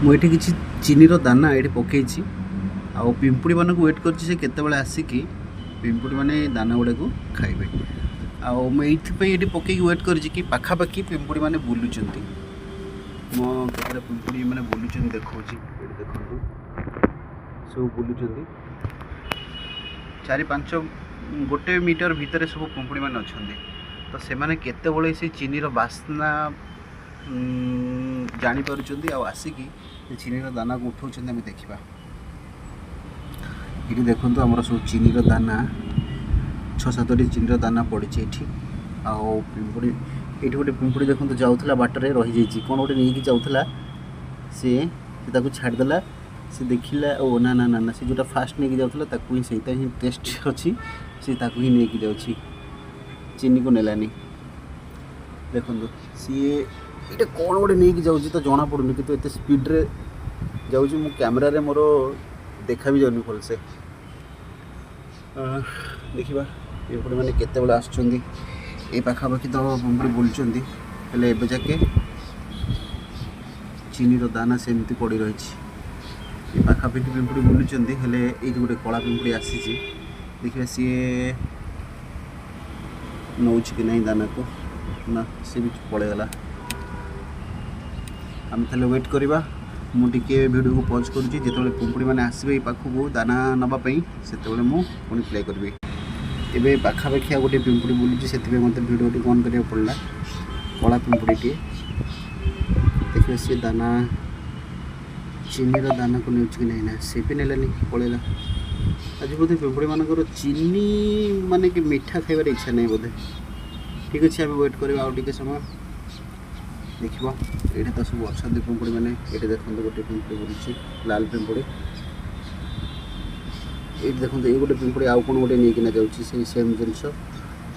मुझे किसी चीनीर दाना ये पकई आउ पिंपुड़ी मानक वेट कर आसिकी पिंपुड़ी मैंने दाना गुड़ा को खाइबे आईपाई पकई वेट कर पाखापाखि पिंपुड़ी मैंने बुलूँ मो केतटा पिंपुड़ी मैंने बुलूँ देखा देखो सब बुलूँ 4-5 गोटे मीटर भितर सब पिंपुड़ी मैंने अच्छा तो से मैंने केतबले से चीनीर बास्ना जानीपार आसिकी चीनीर दाना को उठाऊँ आम देखा ये देखो आमर सब चीनीर दाना 6-7टी चीनीर दाना पड़ी ये पिंपुड़ी ये गोटे पिंपुड़ी देखो जाऊला बाटर रही जाइए कौन गोटे नहीं जाऊला सी छाड़देला सी देखला ओ ना ना ना ना सी जोटा फास्ट नहीं जाऊला ही सहीटा ही टेस्ट अच्छी सी ही नहीं जाऊँगी चीनी को नेलानी देखो सी ये कौन गोटे नहीं जाऊँगी तो जना पड़ूनी कि एत स्पीड्रे जाऊँगी मो कैमेरा मोर देखा भी जाऊनी भलसे देखा पिंपुड़ी मैंने केतबले आसुँच ये पाखापाखि तो पिंपुड़ी बुलूँ हेल्ले एवं जाके चीनीर दाना सेमती पड़ रही ये पाखापाखि पिंपुड़ी बुलूँ हेल्ले ये गोटे कला पिंपुड़ी आसी देखिए सी नौ कि नहीं दाना को ना सी भी पलैगला आम ताले वेट करवा मुझे वीडियो को पॉज करुँची जिते पिंपुड़ी मैंने आसबे पाखक दाना नापी से पुणी प्ले करी एवं पाखापाखि गोटे पिंपुड़ी बुलूँ से मत भिडियो ऑन करा पड़ा कला पिंपुड़ी देखिए सी दाना चीनीर दाना को नहीं कि नहीं ना सी भी नेलानी पलैला आज बोधे पिंपुड़ी मानकर चीनी माने कि मीठा खाइबार इच्छा नहीं बोधे ठीक अच्छे आम वेट करवा आउ समय देखा ये तो सब अच्छा पिंपुड़ी मैंने ये देखते गोटे पिंपुड़ी बुलूँ लाल पिंपुड़ी ये देखो ये गोटे पिंपुड़ी आउ कौन गोटे नहीं जाऊँगी सेम जिनस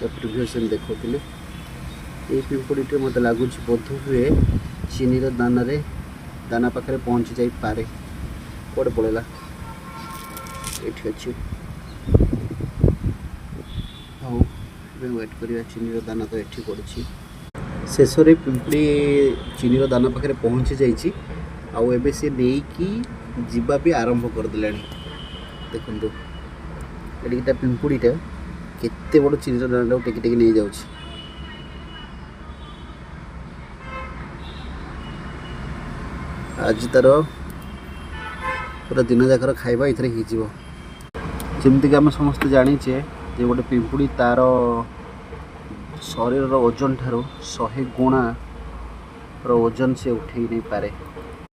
प्रिवियस देखते ये पिंपुड़ी मत लगुच बोध हुए चीनीर दाना पाखे पहुँची जापे कौटे पलैला ये अच्छे हाँ वेट करवा चीनीर दाना तो ये पड़ी शेष पिंपुड़ी चीनीर दाना पाखे पहुँची जाए सी नहीं कि जीवा भी आरंभ करदे देखो ये पिंपुड़ीटा केते बड़ चीनीर दाना टेकी टेकी नहीं जाऊँ आज तार पूरा दिन जाकर खाइबा ये जमीक आम समस्त जाचे जे गोटे पिंपुड़ी तार शरीर ओजन ठारू 100 गुणा ओजन से उठे नहीं पारे।